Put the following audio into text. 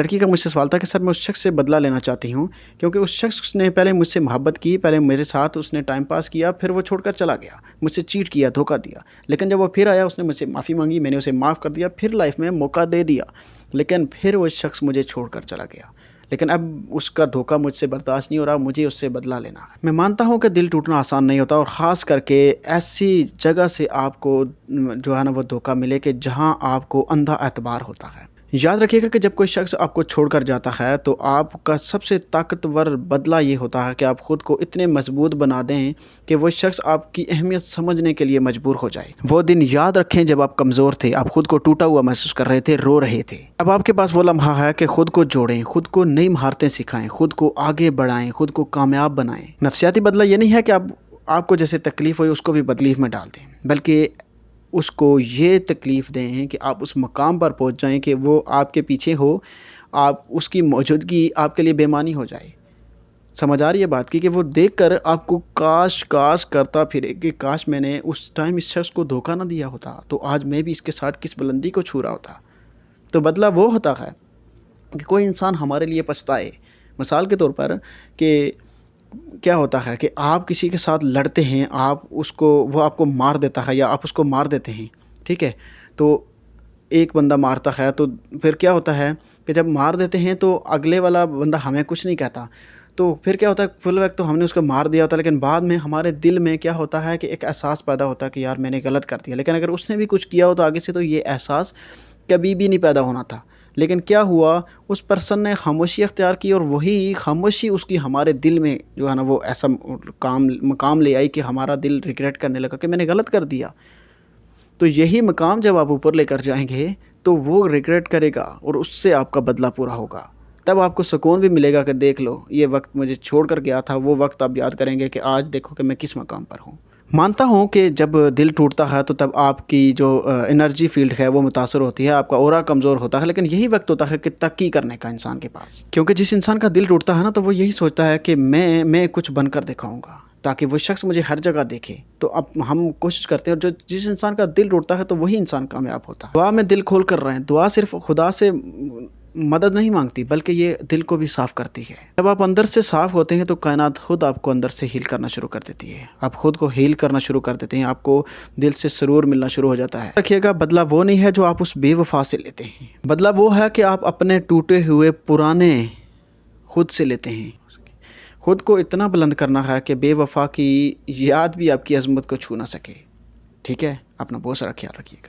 लड़की का मुझसे सवाल था कि सर मैं उस शख्स से बदला लेना चाहती हूँ, क्योंकि उस शख्स ने पहले मुझसे मोहब्बत की, पहले मेरे साथ उसने टाइम पास किया, फिर वो छोड़कर चला गया, मुझसे चीट किया, धोखा दिया। लेकिन जब वो फिर आया, उसने मुझसे माफ़ी मांगी, मैंने उसे माफ़ कर दिया, फिर लाइफ में मौका दे दिया, लेकिन फिर वो शख्स मुझे छोड़कर चला गया। लेकिन अब उसका धोखा मुझसे बर्दाश्त नहीं हो रहा, मुझे उससे बदला लेना है। मैं मानता हूँ कि दिल टूटना आसान नहीं होता, और ख़ास करके ऐसी जगह से आपको जो है ना वो धोखा मिले कि जहाँ आपको अंधा एतबार होता है। याद रखिएगा कि जब कोई शख्स आपको छोड़कर जाता है तो आपका सबसे ताकतवर बदला ये होता है कि आप ख़ुद को इतने मजबूत बना दें कि वो शख्स आपकी अहमियत समझने के लिए मजबूर हो जाए। वो दिन याद रखें जब आप कमज़ोर थे, आप ख़ुद को टूटा हुआ महसूस कर रहे थे, रो रहे थे। अब आपके पास वो लम्हा है कि ख़ुद को जोड़ें, ख़ुद को नई महारतें सिखाएं, ख़ुद को आगे बढ़ाएं, ख़ुद को कामयाब बनाएं। नफसियाती बदला ये नहीं है कि आपको जैसे तकलीफ़ हुई उसको भी तकलीफ़ में डाल दें, बल्कि उसको ये तकलीफ़ दें कि आप उस मकाम पर पहुंच जाएं कि वो आपके पीछे हो, आप उसकी मौजूदगी आपके लिए बेमानी हो जाए। समझ आ रही है बात की कि वो देखकर आपको काश काश करता फिरे कि काश मैंने उस टाइम इस शख्स को धोखा ना दिया होता, तो आज मैं भी इसके साथ किस बुलंदी को छू रहा होता। तो बदला वो होता है कि कोई इंसान हमारे लिए पछताए। मिसाल के तौर पर कि क्या होता है कि आप किसी के साथ लड़ते हैं, वो आपको मार देता है या आप उसको मार देते हैं, ठीक है। तो एक बंदा मारता है तो फिर क्या होता है कि जब मार देते हैं तो अगले वाला बंदा हमें कुछ नहीं कहता, तो फिर क्या होता है फुल वक्त तो हमने उसको मार दिया होता है, लेकिन बाद में हमारे दिल में क्या होता है कि एक एहसास पैदा होता है कि यार मैंने गलत कर दिया। लेकिन अगर उसने भी कुछ किया हो तो आगे से तो ये एहसास कभी भी नहीं पैदा होना था। लेकिन क्या हुआ, उस पर्सन ने खामोशी अख्तियार की, और वही खामोशी उसकी हमारे दिल में जो है ना वो ऐसा मकाम ले आई कि हमारा दिल रिग्रेट करने लगा कि मैंने गलत कर दिया। तो यही मकाम जब आप ऊपर लेकर जाएंगे तो वो रिग्रेट करेगा और उससे आपका बदला पूरा होगा। तब आपको सुकून भी मिलेगा कि देख लो ये वक्त मुझे छोड़ कर गया था, वो वक्त आप याद करेंगे कि आज देखो कि मैं किस मकाम पर हूँ। मानता हूँ कि जब दिल टूटता है तो तब आपकी जो एनर्जी फील्ड है वो मुतासर होती है, आपका ऑरा कमज़ोर होता है, लेकिन यही वक्त होता है कि तरक्की करने का इंसान के पास। क्योंकि जिस इंसान का दिल टूटता है ना तो वो यही सोचता है कि मैं कुछ बनकर दिखाऊंगा ताकि वो शख्स मुझे हर जगह देखे। तो अब हम कोशिश करते हैं, और जो जिस इंसान का दिल टूटता है तो वही इंसान कामयाब होता है। दुआ में दिल खोल कर रहे हैं। दुआ सिर्फ खुदा से मदद नहीं मांगती, बल्कि ये दिल को भी साफ़ करती है। जब आप अंदर से साफ़ होते हैं तो कायनात खुद आपको अंदर से हील करना शुरू कर देती है। आप खुद को हील करना शुरू कर देते हैं, आपको दिल से सुरूर मिलना शुरू हो जाता है। रखिएगा, बदला वो नहीं है जो आप उस बेवफा से लेते हैं, बदला वो है कि आप अपने टूटे हुए पुराने खुद से लेते हैं। खुद को इतना बुलंद करना है कि बेवफा की याद भी आपकी अजमत को छू ना सके। ठीक है, अपना बहुत सारा ख्याल रखिएगा।